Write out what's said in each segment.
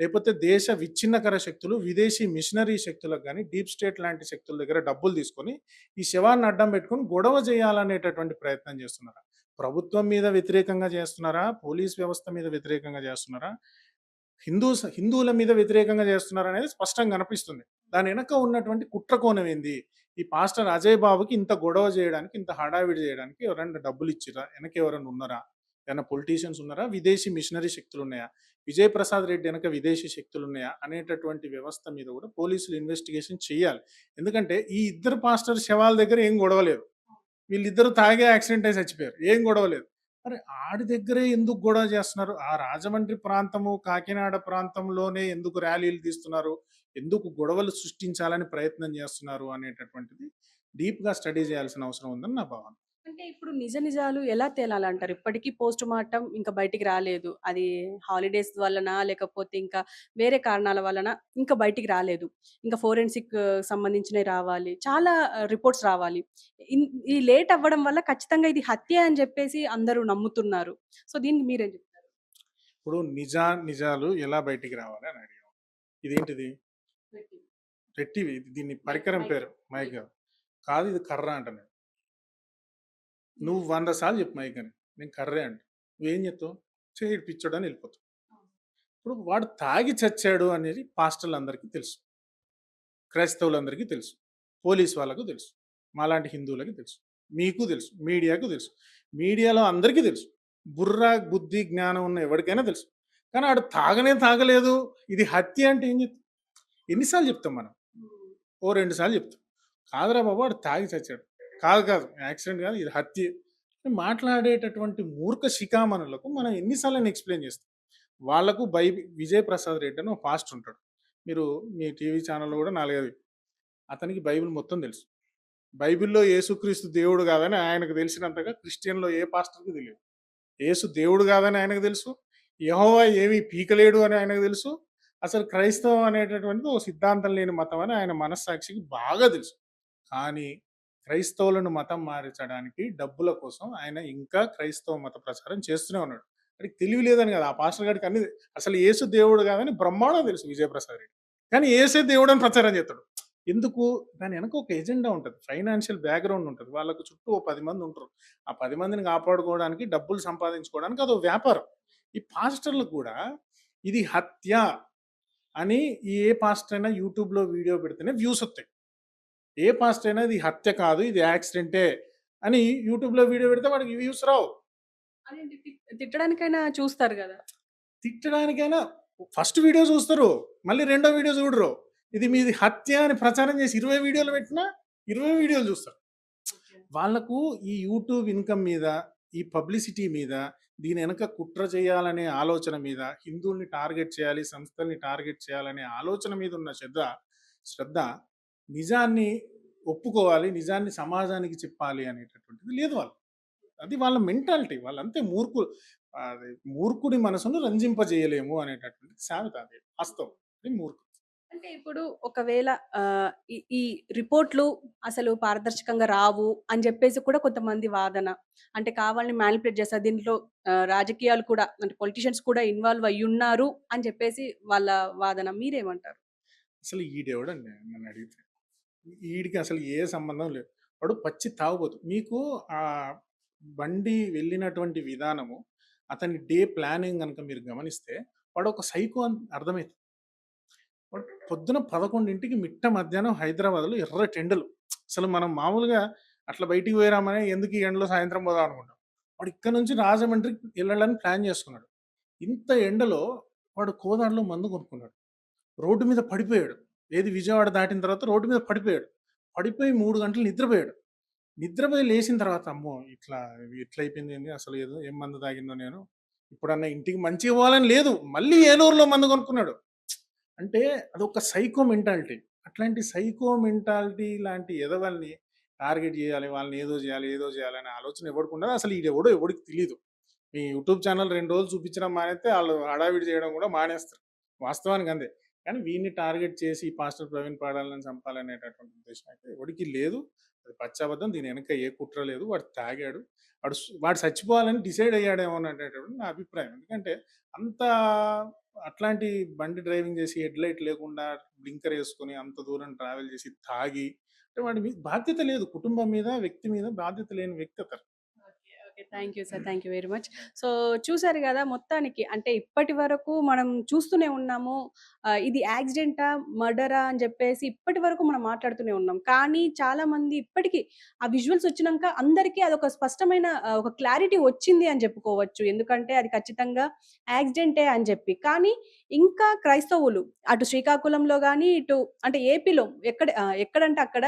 లేకపోతే దేశ విచ్ఛిన్నకర శక్తులు, విదేశీ మిషనరీ శక్తులకు గాని, డీప్ స్టేట్ లాంటి శక్తుల దగ్గర డబ్బులు తీసుకొని, ఈ శవాన్ని అడ్డం పెట్టుకొని గొడవ చేయాలనేటటువంటి ప్రయత్నం చేస్తున్నారా? ప్రభుత్వం మీద వ్యతిరేకంగా చేస్తున్నారా? పోలీస్ వ్యవస్థ మీద వ్యతిరేకంగా చేస్తున్నారా? హిందువుల మీద వ్యతిరేకంగా చేస్తున్నారనేది స్పష్టంగా కనిపిస్తుంది. దాని వెనక ఉన్నటువంటి కుట్ర కోణం ఏంది? ఈ పాస్టర్ అజయ్ బాబుకి ఇంత గొడవ చేయడానికి, ఇంత హడావిడి చేయడానికి ఎవరైనా డబ్బులు ఇచ్చిర్రా? వెనక ఎవరైనా ఉన్నారా? ఏమైనా పొలిటీషియన్స్ ఉన్నారా? విదేశీ మిషనరీ శక్తులున్నాయా? విజయ్ ప్రసాద్ రెడ్డి వెనక విదేశీ శక్తులున్నాయా? అనేటటువంటి వ్యవస్థ మీద కూడా పోలీసులు ఇన్వెస్టిగేషన్ చేయాలి. ఎందుకంటే ఈ ఇద్దరు పాస్టర్ శవాల దగ్గర ఏం గొడవ లేదు. వీళ్ళిద్దరూ తాగే యాక్సిడెంట్ అయి చచ్చిపోయారు. ఏం గొడవ లేదు. మరి ఆడి దగ్గరే ఎందుకు గొడవ చేస్తున్నారు? ఆ రాజమండ్రి ప్రాంతము, కాకినాడ ప్రాంతంలోనే ఎందుకు ర్యాలీలు తీస్తున్నారు? ఎందుకు గొడవలు సృష్టించాలని ప్రయత్నం చేస్తున్నారు అనేటటువంటిది డీప్‌గా స్టడీ చేయాల్సిన అవసరం ఉందని నా భావన. అంటే ఇప్పుడు నిజ నిజాలు ఎలా తేలాలంటారు? ఇప్పటికి పోస్ట్ మార్టం ఇంకా బయటికి రాలేదు. అది హాలిడేస్ వలన లేకపోతే ఇంకా వేరే కారణాల వలన ఇంకా బయటికి రాలేదు. ఇంకా ఫోరెన్సిక్ సంబంధించినవి రావాలి. చాలా రిపోర్ట్స్ రావాలి. ఇన్ ఈ లేట్ అవ్వడం వల్ల ఖచ్చితంగా ఇది హత్యే అని జెప్పేసి అందరూ నమ్ముతున్నారు. సో, దీనికి మీరేం జెప్తారు? ఇప్పుడు నిజాలు ఎలా బయటికి రావాలి అని అడిగావు. ఇదేంటిది? రెట్టివి. దీన్ని పరికరం మైక్. పేరు మైక్ మైక్. కాదు. కాదు ఇది కర్ర అంట నేను. నువ్వు 100 సార్లు చెప్పు మైక్ అని. నేను కర్రే అంట. నువ్వేం చెప్తావు? చెయ్యి పిచ్చోడని వెళ్ళిపోతావు. ఇప్పుడు వాడు తాగి చచ్చాడు అనేది పాస్టర్లందరికీ తెలుసు. క్రైస్తవులందరికీ తెలుసు. పోలీస్ వాళ్ళకు తెలుసు. మాలాంటి హిందువులకి తెలుసు. మీకు తెలుసు. మీడియాకు తెలుసు. మీడియాలో అందరికీ తెలుసు. బుర్ర, బుద్ధి, జ్ఞానం ఉన్న ఎవరికైనా తెలుసు. కానీ ఆడు తాగలేదు. ఇది హత్య అంటే ఏం చెప్తాం? ఎన్ని సార్లు చెప్తాం మనం? ఓ 2 సార్లు చెప్తాం. కాదురా బాబు వాడు తాగి చచ్చాడు. కాదు. యాక్సిడెంట్ కాదు. ఇది హత్యే. అని మాట్లాడేటటువంటి మూర్ఖ శిఖామణులకు మనం ఎన్ని సార్లని ఎక్స్‌ప్లెయిన్ చేస్తాం. వాళ్ళకు విజయ్ ప్రసాద్ రెడ్డి అని ఒక పాస్టర్ ఉంటాడు. మీరు మీ టీవీ ఛానెల్‌లో కూడా 4, 5 అతనికి బైబిల్ మొత్తం తెలుసు. బైబిల్‌లో యేసుక్రీస్తు దేవుడు కాదని ఆయనకు తెలిసినంతగా క్రిస్టియన్‌లో ఏ పాస్టర్‌కి తెలియదు. యేసు దేవుడు కాదని ఆయనకు తెలుసు. యెహోవా ఏమీ పీకలేడు అని ఆయనకు తెలుసు. అసలు క్రైస్తవం అనేటటువంటిది ఓ సిద్ధాంతం లేని మతం అని ఆయన మనస్సాక్షికి బాగా తెలుసు. కానీ క్రైస్తవులను మతం మార్చడానికి డబ్బుల కోసం ఆయన ఇంకా క్రైస్తవ మత ప్రచారం చేస్తూనే ఉన్నాడు. వాడికి తెలివి లేదని కాదు. ఆ పాస్టర్ గాడికి అన్ని అసలు యేసు దేవుడు కాదని బ్రహ్మాండంగా తెలుసు విజయప్రసాద్ రెడ్డి. కానీ యేసే దేవుడు అని ప్రచారం చేస్తాడు. ఎందుకు? దాని వెనక ఒక ఎజెండా ఉంటది. ఫైనాన్షియల్ బ్యాక్‌గ్రౌండ్ ఉంటది. వాళ్ళకు చుట్టూ ఓ 10 మంది ఉంటారు. ఆ 10 మందిని కాపాడుకోవడానికి, డబ్బులు సంపాదించుకోవడానికి అదో వ్యాపారం. ఈ పాస్టర్‌లకు కూడా ఇది హత్య అని ఏ పాస్టర్ అయినా యూట్యూబ్‌లో వీడియో పెడితేనే వ్యూస్ వస్తాయి. ఏ పాస్టర్ అయినా ఇది హత్య కాదు, ఇది యాక్సిడెంటే అని యూట్యూబ్‌లో వీడియో పెడితే వాడికి వ్యూస్ రావు. అదేంటి తిట్టడానికైనా చూస్తారు గదా! తిట్టడానికైనా ఫస్ట్ వీడియో చూస్తారు. మళ్ళీ రెండో వీడియో చూడరు. ఇది మీది హత్య అని ప్రచారం చేసి 20 వీడియోలు పెట్టినా 20 వీడియోలు చూస్తారు. ఓకే. వాళ్ళకు ఈ యూట్యూబ్ ఇన్‌కమ్ మీద, ఈ పబ్లిసిటీ మీద, దీని వెనక కుట్ర చేయాలనే ఆలోచన మీద, హిందువుల్ని టార్గెట్ చేయాలి, సంస్థల్ని టార్గెట్ చేయాలనే ఆలోచన మీద ఉన్న శ్రద్ధ నిజాన్ని ఒప్పుకోవాలి, నిజాన్ని సమాజానికి చెప్పాలి అనేటటువంటిది లేదు వాళ్ళకి. అది వాళ్ళ మెంటాలిటీ. వాళ్ళంతే అది మూర్ఖుడి మనసును రంజింపజేయలేము అనేటటువంటిది సామెత అది. వాస్తవం. అది మూర్ఖుడు. అంటే ఇప్పుడు ఒకవేళ ఈ రిపోర్ట్‌లు అసలు పారదర్శకంగా రావు అని జెప్పేసి కూడా కొంతమంది వాదన. అంటే కావాలని మ్యానిపులేట్ చేస్తారు. దీంట్లో రాజకీయాలు కూడా అంటే పొలిటీషియన్స్ కూడా ఇన్వాల్వ్ అయ్యున్నారు అని చెప్పేసి వాళ్ళ వాదన. మీరేమంటారు? అసలు ఈడెవడండి నన్నడిగితే? ఈడికి అసలు ఏ సంబంధం లేదు. వాడు పచ్చి తాగుబోతు. మీకు బండి వెళ్ళినటువంటి విధానము, అతని డే ప్లానింగ్ గనక మీరు గమనిస్తే, వాడొక సైకో అని అర్థమైతుంది. వాడు పొద్దున 11కి మిట్ట మధ్యాహ్నం హైదరాబాద్‌లో ఎర్రటెండలు. అసలు మనం మామూలుగా అట్లా బయటికి పోయిరామని ఎందుకు ఈ ఎండలో సాయంత్రం పోదాం అనుకుంటాం. వాడు ఇక్కడ నుంచి రాజమండ్రికి ఎళ్ళాలని ప్లాన్ చేసుకున్నాడు. ఇంత ఎండలో వాడు కోదాడలో మందు కొనుక్కున్నాడు. రోడ్డు మీద పడిపోయాడు. ఏది విజయవాడ దాటిన తర్వాత రోడ్డు మీద పడిపోయాడు. పడిపోయి 3 గంటలు నిద్రపోయాడు. నిద్రపోయి లేచిన తర్వాత అమ్మో! ఇట్లా అయిపోయిందేంది అసలు ఏం మందు తాగిన్నో నేను. ఇప్పుడన్నా ఇంటికి మంచిగా పోవాలని లేదు. మళ్ళీ ఏలూరులో మందు కొనుక్కున్నాడు. అంటే అదొక సైకో మెంటాలిటీ. అట్లాంటి సైకో మెంటాలిటీ లాంటి ఎదవల్ని టార్గెట్ చేయాలి. వాళ్ళని ఏదో చేయాలి అనే ఆలోచన ఎవడికుండదు. అసలు ఈడెవడో ఎవడికి తెలీదు. మీ యూట్యూబ్ ఛానల్ 2 రోజులు చూపించడం మానేస్తే ఆళ్ళు హడావిడి చేయడం కూడా మానేస్తారు. వాస్తవానికి అంతే. కానీ వీడిని టార్గెట్ చేసి పాస్టర్ ప్రవీణ్ పాడాలని చంపాలనేటటువంటి ఉద్దేశం అయితే ఎవడికి లేదు. అది పచ్చాబద్ధం. దీని వెనక ఏ కుట్ర లేదు. వాడు తాగాడు. వాడు చచ్చిపోవాలని డిసైడ్ అయ్యాడేమో అనేటటువంటి నా అభిప్రాయం. ఎందుకంటే అంత అట్లాంటి బండి డ్రైవింగ్ చేసి హెడ్ లైట్ లేకుండా బ్లింకర్ వేసుకొని అంత దూరం ట్రావెల్ చేసి తాగి అంటే వాడి మీద బాధ్యత లేదు. కుటుంబం మీద, వ్యక్తి మీద బాధ్యత లేని వ్యక్తి అతను. Okay. Okay. Thank you sir. Thank you very much. So, చూసారు గదా! మొత్తానికి అంటే ఇప్పటి వరకు మనం చూస్తూనే ఉన్నాము. ఇది యాక్సిడెంటా? మర్డరా? అని జెప్పేసి ఇప్పటి వరకు మనం మాట్లాడుతూనే ఉన్నాం. కానీ చాలామంది ఇప్పటికి ఆ విజువల్స్ వచ్చినంక అందరికీ అదొక స్పష్టమైన ఒక క్లారిటీ వచ్చింది అని జెప్పుకోవచ్చు. ఎందుకంటే అది ఖచ్చితంగా యాక్సిడెంటే అని జెప్పి. కానీ ఇంకా క్రైస్తవులు అటు శ్రీకాకుళంలో గాని, ఇటు అంటే ఏపీలో ఎక్కడంటే అక్కడ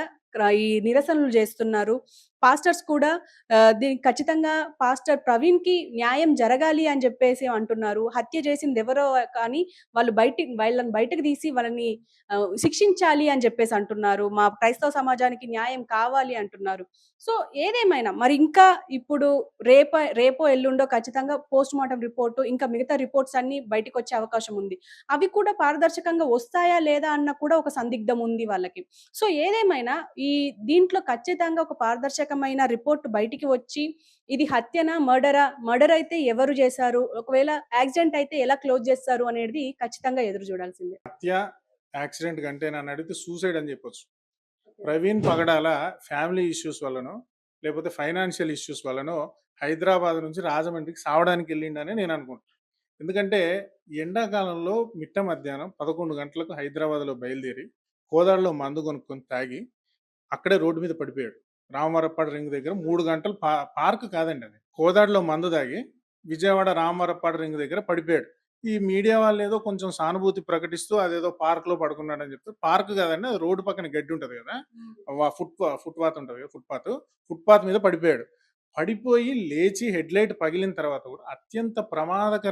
ఈ నిరసనలు జేస్తున్నారు. పాస్టర్స్ కూడా దీనికి ఖచ్చితంగా పాస్టర్ ప్రవీణ్‌కి న్యాయం జరగాలి అని జెప్పేసి అంటున్నారు. హత్య చేసిందెవరో కానీ వాళ్ళని బయటకు తీసి వాళ్ళని శిక్షించాలి అని జెప్పేసి అంటున్నారు. మా క్రైస్తవ సమాజానికి న్యాయం కావాలి అంటున్నారు. సో, ఏదేమైనా మరి ఇంకా ఇప్పుడు రేపో ఎల్లుండో ఖచ్చితంగా పోస్ట్‌మార్టం రిపోర్ట్ ఇంకా మిగతా రిపోర్ట్స్ అన్నీ బయటికొచ్చే అవకాశం ఉంది. అవి కూడా పారదర్శకంగా వస్తాయా లేదా అన్న కూడా ఒక సందిగ్ధం ఉంది వాళ్ళకి. సో, ఏదేమైనా దీంట్లో ఖచ్చితంగా ఒక పారదర్శకమైన రిపోర్ట్ బయటికి వచ్చి, ఇది హత్యనా? మర్డరా? మర్డర్ అయితే ఎవరు చేశారు? ఒకవేళ యాక్సిడెంట్ అయితే ఎలా క్లోజ్ చేస్తారు అనేది ఖచ్చితంగా ఎదురు చూడాల్సిందే. హత్య, యాక్సిడెంట్ కంటే నన్ను అడిగితే సూసైడ్ అని చెప్పొచ్చు. ప్రవీణ్ పగడాల ఫ్యామిలీ ఇష్యూస్ వల్లనో, లేకపోతే ఫైనాన్షియల్ ఇష్యూస్ వల్లనో హైదరాబాద్ నుంచి రాజమండ్రికి సావడానికి వెళ్ళిండని నేను అనుకుంటున్నాను. ఎందుకంటే ఎండాకాలంలో మిట్ట మధ్యాహ్నం 11 గంటలకు హైదరాబాద్లో బయలుదేరి కోదాడలో మందు కొనుక్కొని తాగి అక్కడే రోడ్డు మీద పడిపోయాడు. రామవరప్పాడు రింగ్ దగ్గర 3 గంటలు పార్క్ కాదండి అది. కోదాడలో మందు తాగి విజయవాడ రామవరప్పాడు రింగ్ దగ్గర పడిపోయాడు. ఈ మీడియా వాళ్ళు ఏదో కొంచెం సానుభూతి ప్రకటిస్తూ అదేదో పార్క్‌లో పడుకున్నాడని చెప్తే, పార్క్ కాదండి అది రోడ్డు పక్కన గడ్డి ఉంటది కదా! ఫుట్‌పాత్ ఉంటది కదా! ఫుట్‌పాత్ మీద పడిపోయాడు. పడిపోయి లేచి హెడ్‌లైట్ పగిలిన తర్వాత కూడా అత్యంత ప్రమాదకర